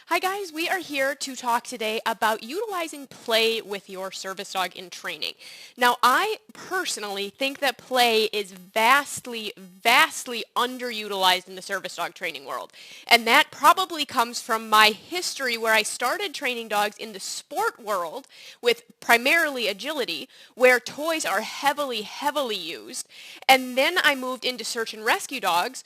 Hi guys, we are here to talk today about utilizing play with your service dog in training. Now, I personally think that play is vastly underutilized in the service dog training world. And that probably comes from my history where I started training dogs in the sport world with primarily agility, where toys are heavily used. And then I moved into search and rescue dogs,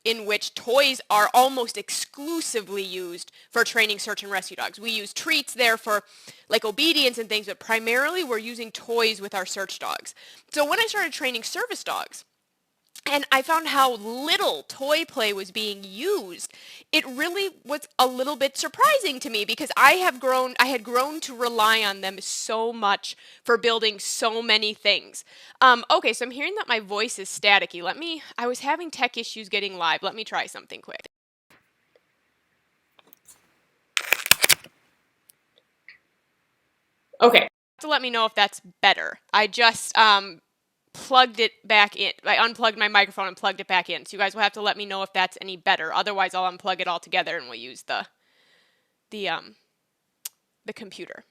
in which toys are almost exclusively used for training search and rescue dogs. We use treats there for like obedience and things, but primarily we're using toys with our search dogs. So when I started training service dogs, and I found how little toy play was being used, it really was a little bit surprising to me because I had grown to rely on them so much for building so many things. Okay, so I'm hearing that my voice is staticky. I was having tech issues getting live. Let me try something quick. Okay, to let me know if that's better. I just plugged it back in. I unplugged my microphone and plugged it back in. So you guys will have to let me know if that's any better. Otherwise, I'll unplug it all together and we'll use the computer.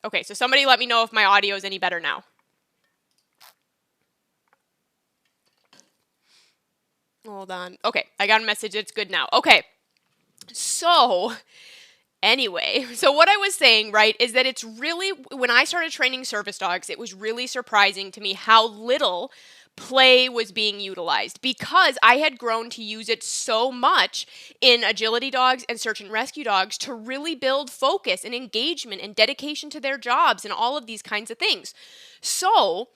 Okay, so somebody let me know if my audio is any better now. Hold on. Okay, I got a message. It's good now. Okay, so anyway, so what I was saying, right, is that it's really, when I started training service dogs, it was really surprising to me how little play was being utilized because I had grown to use it so much in agility dogs and search and rescue dogs to really build focus and engagement and dedication to their jobs and all of these kinds of things. So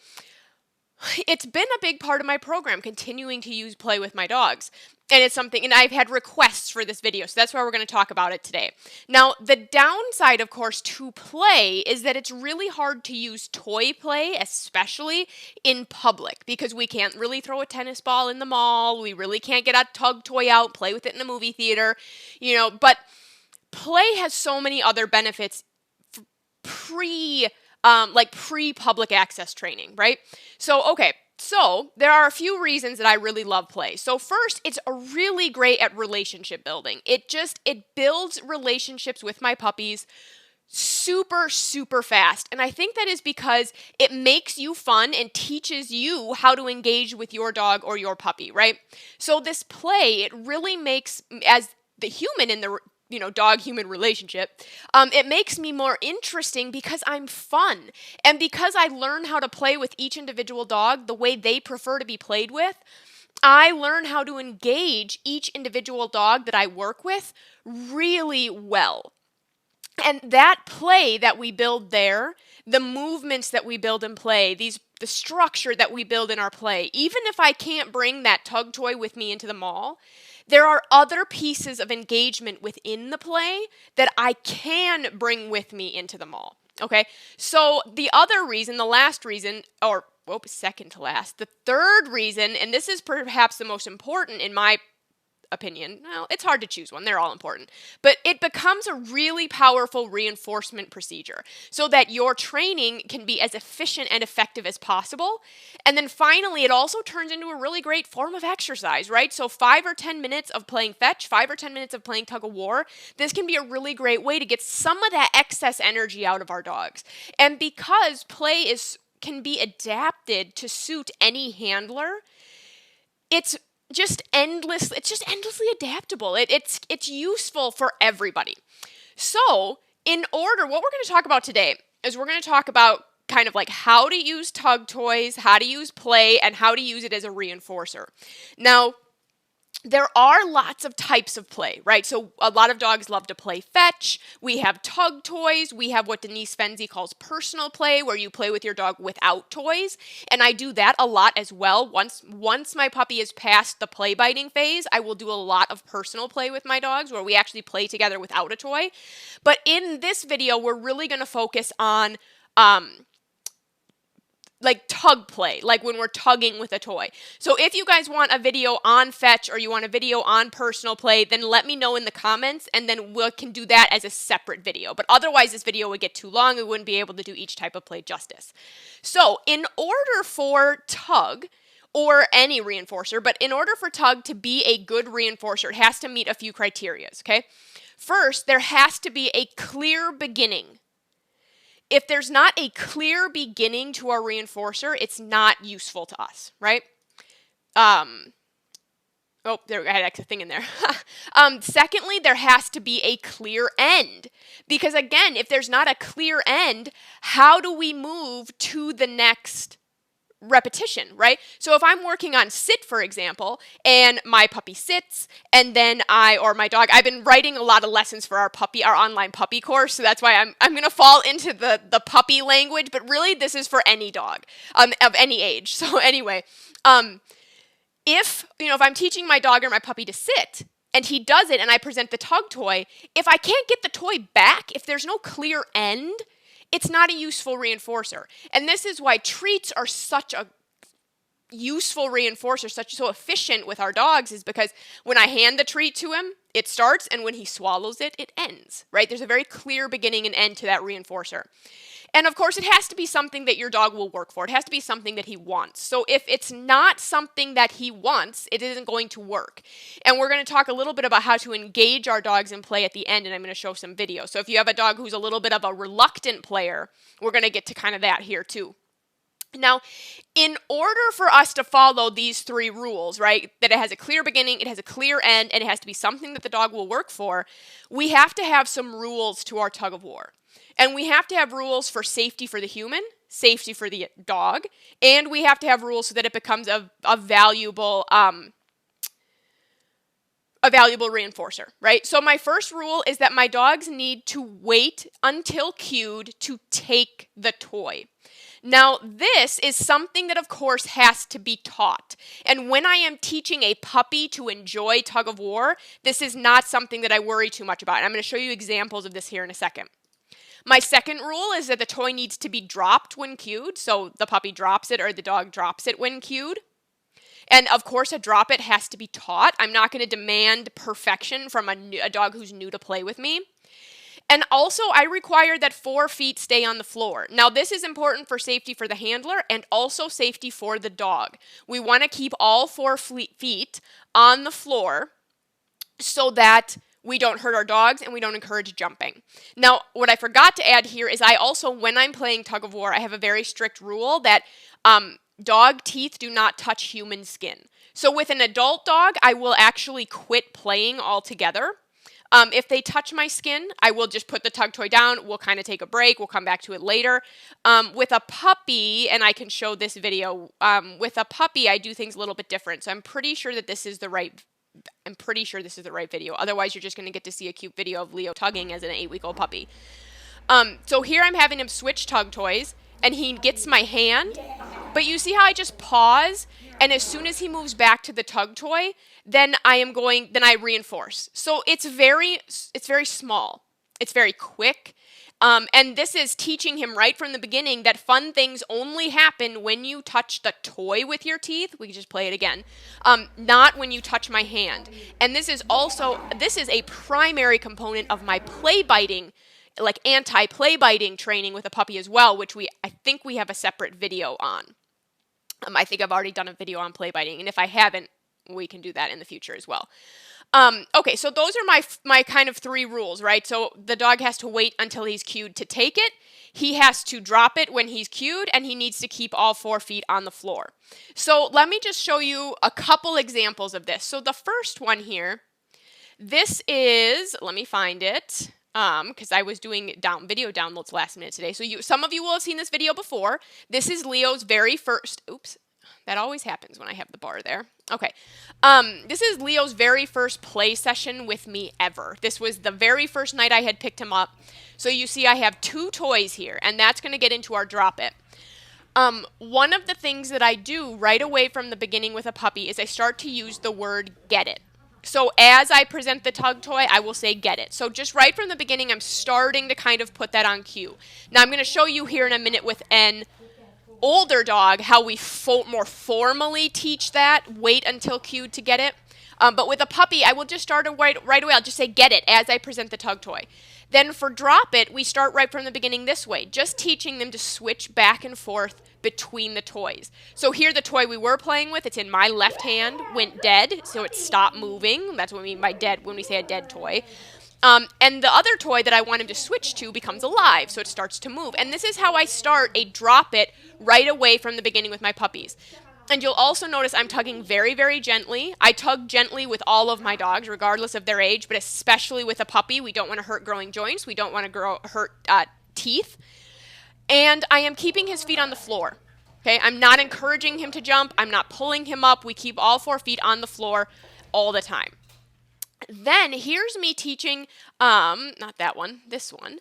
it's been a big part of my program, continuing to use play with my dogs. And it's something, and I've had requests for this video, so that's why we're going to talk about it today. Now, the downside, of course, to play is that it's really hard to use toy play, especially in public, because we can't really throw a tennis ball in the mall. We really can't get a tug toy out, play with it in the movie theater, but play has so many other benefits pre-public access training, right? So there are a few reasons that I really love play. So first, it's really great at relationship building. It builds relationships with my puppies super fast. And I think that is because it makes you fun and teaches you how to engage with your dog or your puppy, right? So this play, it really makes, as the human in the dog-human relationship, it makes me more interesting because I'm fun. And because I learn how to play with each individual dog the way they prefer to be played with, I learn how to engage each individual dog that I work with really well. And that play that we build there, the movements that we build in play, the structure that we build in our play, even if I can't bring that tug toy with me into the mall, there are other pieces of engagement within the play that I can bring with me into the mall. Okay, so the other reason, the last reason, second to last, the third reason, and this is perhaps the most important in my opinion, well, it's hard to choose one, they're all important, but it becomes a really powerful reinforcement procedure so that your training can be as efficient and effective as possible. And then finally, it also turns into a really great form of exercise, right? So 5 or 10 minutes of playing fetch, 5 or 10 minutes of playing tug of war, this can be a really great way to get some of that excess energy out of our dogs. And because play can be adapted to suit any handler, it's just endlessly adaptable. It's useful for everybody. So what we're going to talk about today is we're going to talk about kind of like how to use tug toys, how to use play, and how to use it as a reinforcer. Now, there are lots of types of play, right? So a lot of dogs love to play fetch. We have tug toys. We have what Denise Fenzi calls personal play, where you play with your dog without toys. And I do that a lot as well. Once my puppy is past the play biting phase, I will do a lot of personal play with my dogs where we actually play together without a toy. But in this video, we're really going to focus on like tug play, like when we're tugging with a toy. So if you guys want a video on fetch or you want a video on personal play, then let me know in the comments and then we can do that as a separate video. But otherwise this video would get too long. We wouldn't be able to do each type of play justice. So in order for tug or any reinforcer, but in order for tug to be a good reinforcer, it has to meet a few criteria, okay? First, there has to be a clear beginning. If there's not a clear beginning to our reinforcer, it's not useful to us, right? Oh, there, I had a thing in there. Secondly, there has to be a clear end. Because again, if there's not a clear end, how do we move to the next repetition, right? So if I'm working on sit, for example, and my puppy sits, and then or my dog, I've been writing a lot of lessons for our online puppy course, so that's why I'm going to fall into the puppy language, but really this is for any dog, of any age. So anyway, if I'm teaching my dog or my puppy to sit, and he does it, and I present the tug toy, if I can't get the toy back, if there's no clear end, it's not a useful reinforcer. And this is why treats are such a useful reinforcer, so efficient with our dogs, is because when I hand the treat to him, it starts, and when he swallows it, it ends, right? There's a very clear beginning and end to that reinforcer. And of course, it has to be something that your dog will work for. It has to be something that he wants. So if it's not something that he wants, it isn't going to work. And we're going to talk a little bit about how to engage our dogs in play at the end, and I'm going to show some videos. So if you have a dog who's a little bit of a reluctant player, we're going to get to kind of that here too. Now, in order for us to follow these three rules, right, that it has a clear beginning, it has a clear end, and it has to be something that the dog will work for, we have to have some rules to our tug of war. And we have to have rules for safety for the human, safety for the dog, and we have to have rules so that it becomes a valuable reinforcer, right? So my first rule is that my dogs need to wait until cued to take the toy. Now, this is something that, of course, has to be taught. And when I am teaching a puppy to enjoy tug of war, this is not something that I worry too much about. And I'm going to show you examples of this here in a second. My second rule is that the toy needs to be dropped when cued. So the puppy drops it or the dog drops it when cued. And of course, a drop it has to be taught. I'm not going to demand perfection from a dog who's new to play with me. And also, I require that 4 feet stay on the floor. Now, this is important for safety for the handler and also safety for the dog. We want to keep all 4 feet on the floor so that we don't hurt our dogs and we don't encourage jumping. Now, what I forgot to add here is I also, when I'm playing tug of war, I have a very strict rule that dog teeth do not touch human skin. So with an adult dog, I will actually quit playing altogether. If they touch my skin, I will just put the tug toy down. We'll kind of take a break. We'll come back to it later. With a puppy, and I can show this video, with a puppy, I do things a little bit different. So I'm pretty sure that this is the right video. Otherwise, you're just going to get to see a cute video of Leo tugging as an 8-week-old puppy. So here I'm having him switch tug toys, and he gets my hand. But you see how I just pause, and as soon as he moves back to the tug toy, then I reinforce. So it's very small. It's very quick. And this is teaching him right from the beginning that fun things only happen when you touch the toy with your teeth. We can just play it again. Not when you touch my hand. And this is a primary component of my play biting, like anti-play biting training with a puppy as well, which I think we have a separate video on. I think I've already done a video on play biting, and if I haven't, we can do that in the future as well. Okay, so those are my kind of 3 rules, right? So the dog has to wait until he's cued to take it. He has to drop it when he's cued, and he needs to keep all 4 feet on the floor. So let me just show you a couple examples of this. So the first one here, this is, let me find it, because I was doing video downloads last minute today. So some of you will have seen this video before. This is Leo's very first, oops, that always happens when I have the bar there. Okay. This is Leo's very first play session with me ever. This was the very first night I had picked him up. So you see I have 2 toys here, and that's going to get into our drop it. One of the things that I do right away from the beginning with a puppy is I start to use the word get it. So as I present the tug toy, I will say get it. So just right from the beginning, I'm starting to kind of put that on cue. Now I'm going to show you here in a minute with an older dog how we more formally teach that, wait until cued to get it. But with a puppy, I will just start right away. I'll just say get it as I present the tug toy. Then for drop it, we start right from the beginning this way, just teaching them to switch back and forth between the toys. So here the toy we were playing with, it's in my left hand, went dead, so it stopped moving. That's what we mean by dead when we say a dead toy. And the other toy that I want him to switch to becomes alive, so it starts to move. And this is how I start a drop it right away from the beginning with my puppies. And you'll also notice I'm tugging very, very gently. I tug gently with all of my dogs, regardless of their age, but especially with a puppy. We don't want to hurt growing joints. We don't want to hurt teeth. And I am keeping his feet on the floor. Okay, I'm not encouraging him to jump. I'm not pulling him up. We keep all 4 feet on the floor all the time. Then here's me teaching, not that one, this one.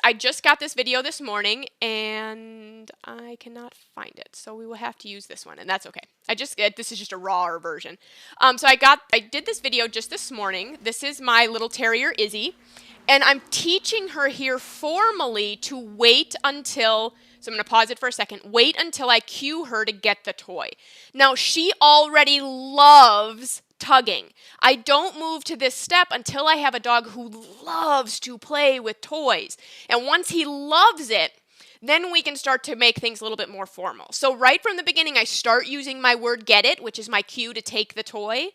I just got this video this morning, and I cannot find it, so we will have to use this one, and that's okay. This is just a rawer version. So I did this video just this morning. This is my little terrier, Izzy, and I'm teaching her here formally to wait until, so I'm going to pause it for a second, wait until I cue her to get the toy. Now, she already loves tugging. I don't move to this step until I have a dog who loves to play with toys. And once he loves it, then we can start to make things a little bit more formal. So right from the beginning, I start using my word get it, which is my cue to take the toy.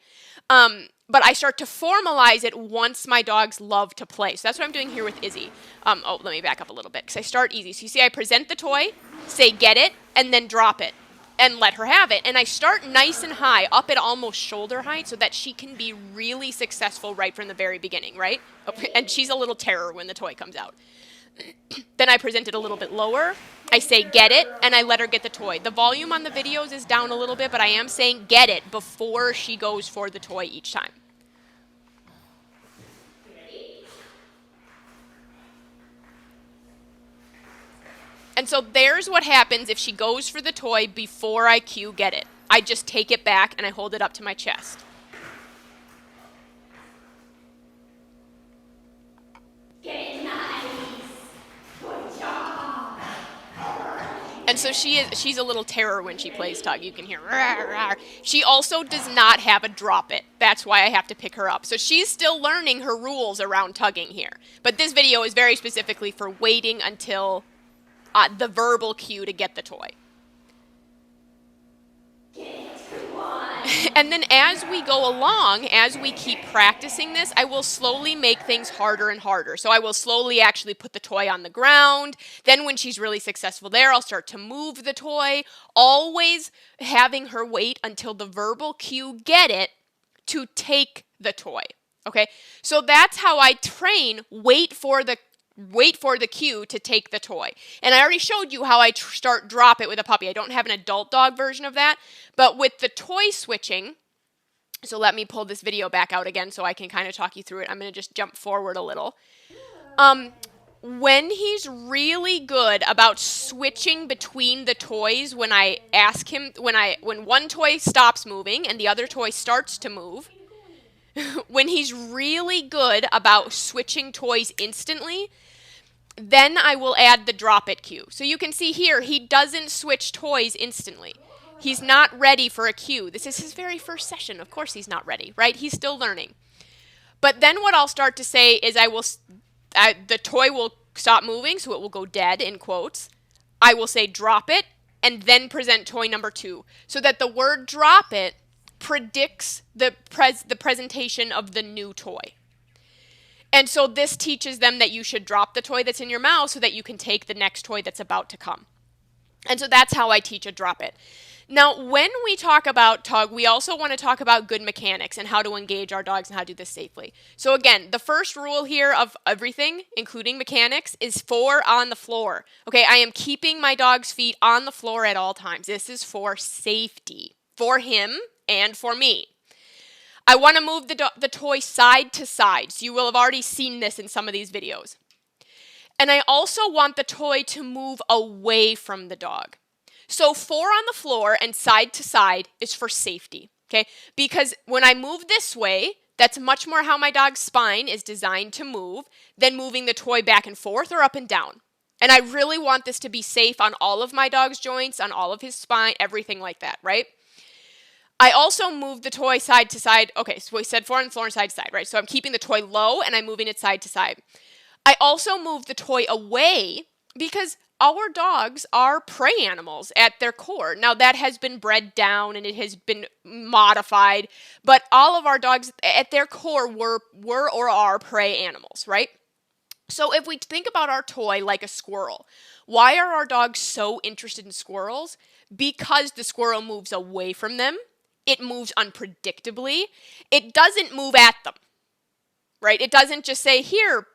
But I start to formalize it once my dogs love to play. So that's what I'm doing here with Izzy. Let me back up a little bit because I start easy. So you see I present the toy, say get it, and then drop it. And let her have it. And I start nice and high, up at almost shoulder height, so that she can be really successful right from the very beginning, right? And she's a little terror when the toy comes out. Then I present it a little bit lower. I say get it, and I let her get the toy. The volume on the videos is down a little bit, but I am saying get it before she goes for the toy each time. And so there's what happens if she goes for the toy before I cue get it. I just take it back and I hold it up to my chest. Get it, nice. Good job. And so she's a little terror when she plays tug. You can hear rawr, rawr. She also does not have a drop it. That's why I have to pick her up. So she's still learning her rules around tugging here. But this video is very specifically for waiting until the verbal cue to get the toy. And then as we go along, as we keep practicing this, I will slowly make things harder and harder. So I will slowly actually put the toy on the ground. Then when she's really successful there, I'll start to move the toy, always having her wait until the verbal cue get it to take the toy. Okay? So that's how I train wait for the cue to take the toy. And I already showed you how I start drop it with a puppy. I don't have an adult dog version of that, but with the toy switching, so let me pull this video back out again so I can kind of talk you through it. I'm going to just jump forward a little. When he's really good about switching between the toys, when I ask him, when one toy stops moving and the other toy starts to move, when he's really good about switching toys instantly, then I will add the drop it cue. So you can see here, he doesn't switch toys instantly. He's not ready for a cue. This is his very first session. Of course he's not ready, right? He's still learning. But then what I'll start to say is the toy will stop moving, so it will go dead, in quotes. I will say drop it, and then present toy number 2, so that the word drop it predicts the presentation of the new toy. And so this teaches them that you should drop the toy that's in your mouth so that you can take the next toy that's about to come. And so that's how I teach a drop it. Now, when we talk about tug, we also want to talk about good mechanics and how to engage our dogs and how to do this safely. So again, the first rule here of everything, including mechanics, is 4 on the floor. Okay, I am keeping my dog's feet on the floor at all times. This is for safety, for him and for me. I want to move the toy side to side. So you will have already seen this in some of these videos. And I also want the toy to move away from the dog. So 4 on the floor and side to side is for safety, okay? Because when I move this way, that's much more how my dog's spine is designed to move than moving the toy back and forth or up and down. And I really want this to be safe on all of my dog's joints, on all of his spine, everything like that, right? I also move the toy side to side. Okay, so we said floor and floor and side to side, right? So I'm keeping the toy low and I'm moving it side to side. I also move the toy away because our dogs are prey animals at their core. Now, that has been bred down and it has been modified, but all of our dogs at their core were or are prey animals, right? So if we think about our toy like a squirrel, why are our dogs so interested in squirrels? Because the squirrel moves away from them. It moves unpredictably. It doesn't move at them, right? It doesn't just say, here,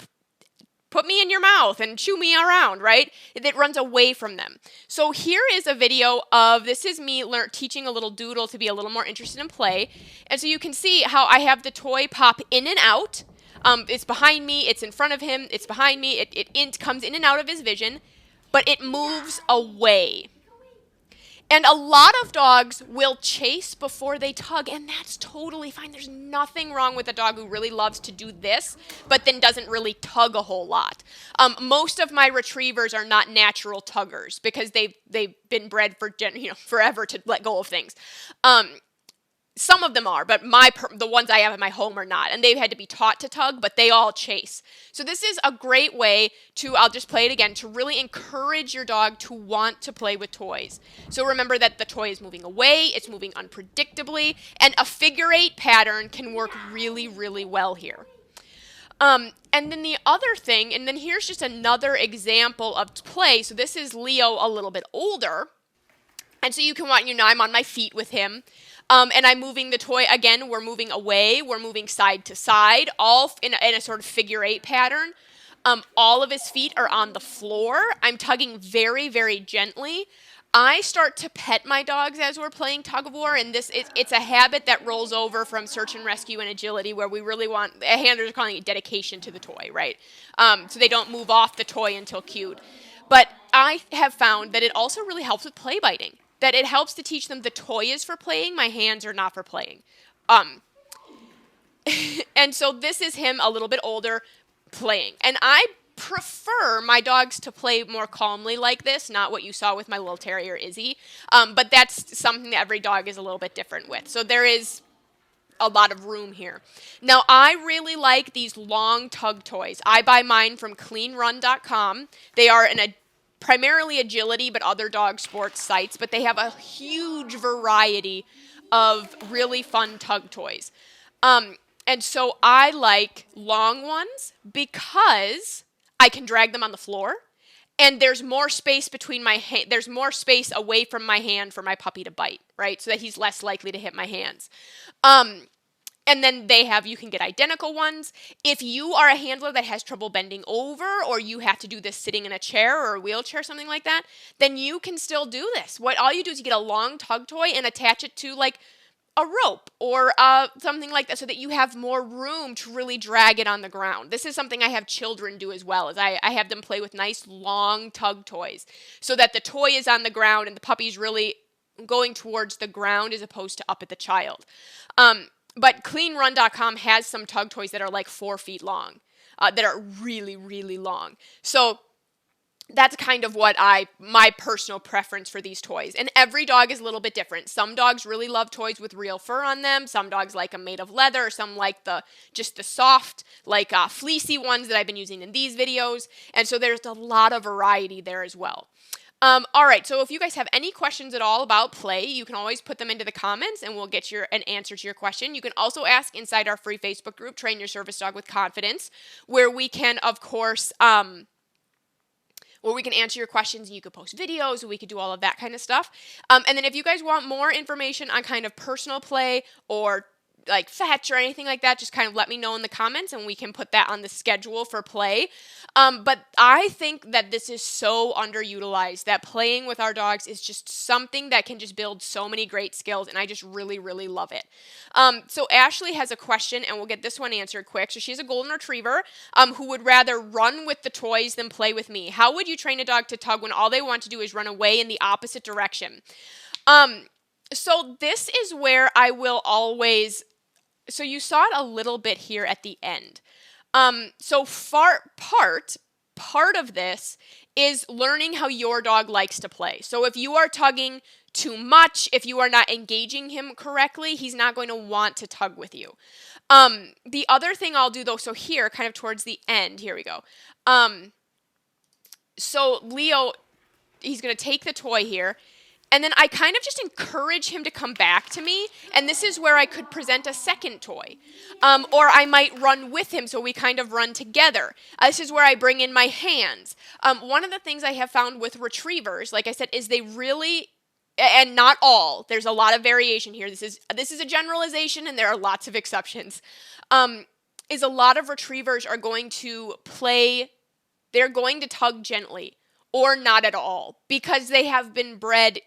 put me in your mouth and chew me around, right? It runs away from them. So here is a video of, this is me teaching a little doodle to be a little more interested in play. And so you can see how I have the toy pop in and out. It's behind me, it's in front of him, it's behind me, it comes in and out of his vision, but it moves away. And a lot of dogs will chase before they tug, and that's totally fine. There's nothing wrong with a dog who really loves to do this, but then doesn't really tug a whole lot. Most of my retrievers are not natural tuggers because they've been bred for forever to let go of things. Some of them are, but the ones I have in my home are not. And they've had to be taught to tug, but they all chase. So this is a great way to, I'll just play it again, to really encourage your dog to want to play with toys. So remember that the toy is moving away, it's moving unpredictably, and a figure eight pattern can work really, really well here. And then the other thing, and then here's just another example of play. So this is Leo a little bit older. And so you can watch, I'm on my feet with him. And I'm moving the toy, again, we're moving away, we're moving side to side, all in a sort of figure eight pattern. All of his feet are on the floor. I'm tugging very, very gently. I start to pet my dogs as we're playing tug of war, and it's a habit that rolls over from search and rescue and agility, where we really want, handlers are calling it dedication to the toy, right? So they don't move off the toy until cued. But I have found that it also really helps with play biting. That it helps to teach them the toy is for playing, my hands are not for playing. And so this is him a little bit older playing. And I prefer my dogs to play more calmly like this, not what you saw with my little terrier Izzy. But that's something that every dog is a little bit different with. So there is a lot of room here. Now, I really like these long tug toys. I buy mine from cleanrun.com. They are primarily agility, but other dog sports sites, but they have a huge variety of really fun tug toys. And so I like long ones because I can drag them on the floor, and there's more space between there's more space away from my hand for my puppy to bite, right? So that he's less likely to hit my hands. And then you can get identical ones. If you are a handler that has trouble bending over, or you have to do this sitting in a chair or a wheelchair, something like that, then you can still do this. All you do is you get a long tug toy and attach it to like a rope or something like that, so that you have more room to really drag it on the ground. This is something I have children do as well, is I have them play with nice long tug toys so that the toy is on the ground and the puppy's really going towards the ground as opposed to up at the child. But cleanrun.com has some tug toys that are like 4 feet long, that are really, really long. So that's kind of my personal preference for these toys. And every dog is a little bit different. Some dogs really love toys with real fur on them. Some dogs like them made of leather. Some like the soft, like fleecy ones that I've been using in these videos. And so there's a lot of variety there as well. All right, so if you guys have any questions at all about play, you can always put them into the comments and we'll get an answer to your question. You can also ask inside our free Facebook group, Train Your Service Dog with Confidence, where we can, of course, answer your questions, and you could post videos, and we could do all of that kind of stuff. And then if you guys want more information on kind of personal play or like fetch or anything like that, just kind of let me know in the comments and we can put that on the schedule for play. But I think that this is so underutilized, that playing with our dogs is just something that can just build so many great skills, and I just really, really love it. So Ashley has a question, and we'll get this one answered quick. So she's a golden retriever who would rather run with the toys than play with me. How would you train a dog to tug when all they want to do is run away in the opposite direction? So this is where I will always... So you saw it a little bit here at the end. So part of this is learning how your dog likes to play. So if you are tugging too much, if you are not engaging him correctly, he's not going to want to tug with you. The other thing I'll do though, so here, kind of towards the end, here we go. So Leo, he's going to take the toy here, and then I kind of just encourage him to come back to me, and this is where I could present a second toy. Or I might run with him, so we kind of run together. This is where I bring in my hands. One of the things I have found with retrievers, like I said, is they really, and not all, there's a lot of variation here. This is a generalization, and there are lots of exceptions. Is a lot of retrievers are going to play, they're going to tug gently or not at all because they've been bred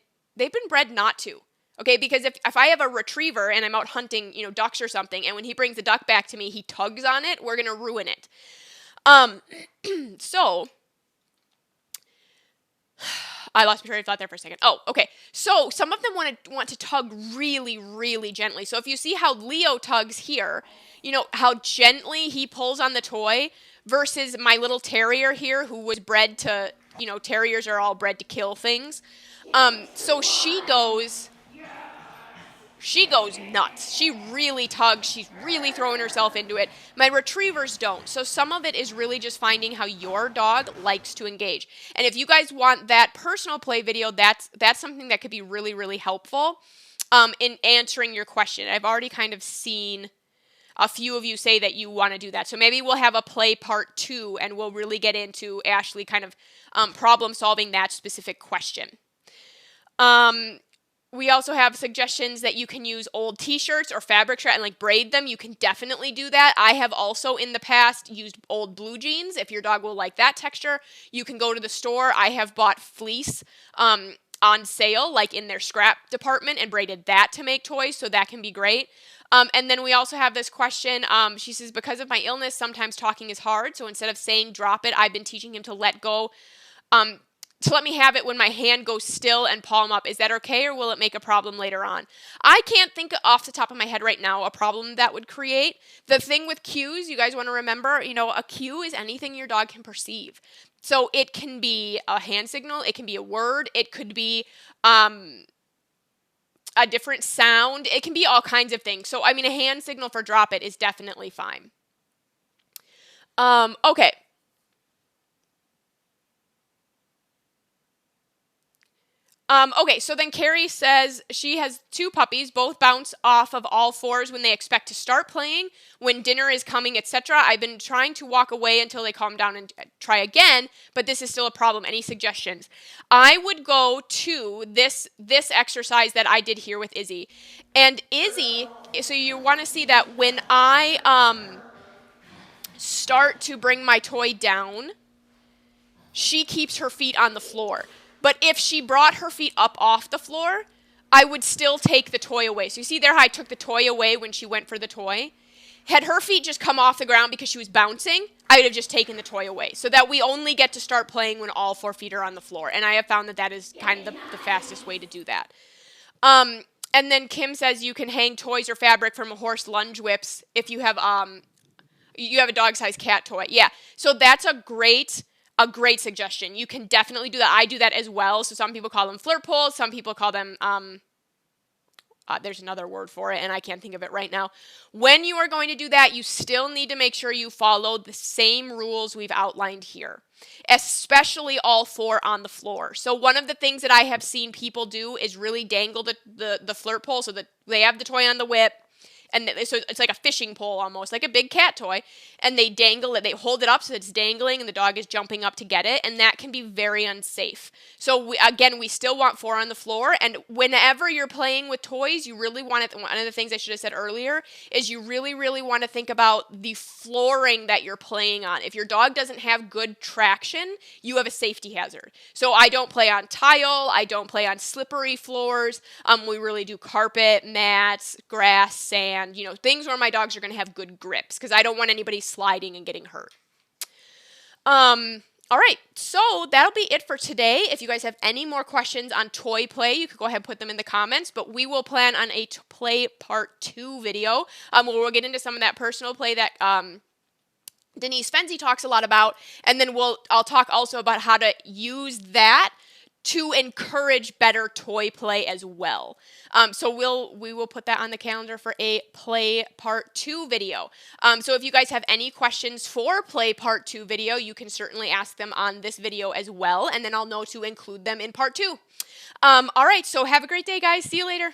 not to. Okay, because if I have a retriever and I'm out hunting, ducks or something, and when he brings the duck back to me, he tugs on it, we're going to ruin it. So I lost my train of thought there for a second. Oh, okay. So some of them want to tug really, really gently. So if you see how Leo tugs here, how gently he pulls on the toy versus my little terrier here who was bred to, terriers are all bred to kill things. So she goes nuts. She really tugs. She's really throwing herself into it. My retrievers don't. So some of it is really just finding how your dog likes to engage. And if you guys want that personal play video, that's something that could be really, really helpful in answering your question. I've already kind of seen a few of you say that you want to do that. So maybe we'll have a play part 2 and we'll really get into Ashley kind of problem solving that specific question. We also have suggestions that you can use old t-shirts or fabric shred and braid them. You can definitely do that. I have also in the past used old blue jeans. If your dog will like that texture, you can go to the store. I have bought fleece on sale, in their scrap department, and braided that to make toys, so that can be great. And then we also have this question. She says, because of my illness, sometimes talking is hard. So instead of saying drop it, I've been teaching him to let go, to let me have it when my hand goes still and palm up. Is that okay, or will it make a problem later on? I can't think off the top of my head right now a problem that would create. The thing with cues, you guys want to remember, a cue is anything your dog can perceive. So it can be a hand signal, it can be a word, it could be a different sound, it can be all kinds of things. So, a hand signal for drop it is definitely fine. Okay. Okay, so then Carrie says she has 2 puppies, both bounce off of all 4s when they expect to start playing, when dinner is coming, etc. I've been trying to walk away until they calm down and try again, but this is still a problem. Any suggestions? I would go to this exercise that I did here with Izzy. And Izzy, so you want to see that when I start to bring my toy down, she keeps her feet on the floor. But if she brought her feet up off the floor, I would still take the toy away. So you see there how I took the toy away when she went for the toy? Had her feet just come off the ground because she was bouncing, I would have just taken the toy away. So that we only get to start playing when all 4 feet are on the floor. And I have found that is kind of the fastest way to do that. And then Kim says you can hang toys or fabric from a horse lunge whips if you have a dog-sized cat toy. Yeah, so that's a great suggestion. You can definitely do that. I do that as well. So some people call them flirt poles. Some people call them, there's another word for it, and I can't think of it right now. When you are going to do that, you still need to make sure you follow the same rules we've outlined here, especially all 4 on the floor. So one of the things that I have seen people do is really dangle the flirt pole so that they have the toy on the whip. And so it's like a fishing pole almost, like a big cat toy. And they dangle it. They hold it up so it's dangling and the dog is jumping up to get it. And that can be very unsafe. So we still want 4 on the floor. And whenever you're playing with toys, you really want to, one of the things I should have said earlier is you really, really want to think about the flooring that you're playing on. If your dog doesn't have good traction, you have a safety hazard. So I don't play on tile. I don't play on slippery floors. We really do carpet, mats, grass, sand. Things where my dogs are going to have good grips because I don't want anybody sliding and getting hurt. All right, so that'll be it for today. If you guys have any more questions on toy play, you could go ahead and put them in the comments, but we will plan on a play part 2 video where we'll get into some of that personal play that Denise Fenzi talks a lot about, and then I'll talk also about how to use that to encourage better toy play as well. So we will put that on the calendar for a play part 2 video. So if you guys have any questions for play part 2 video, you can certainly ask them on this video as well, and then I'll know to include them in part 2. All right, so have a great day, guys. See you later.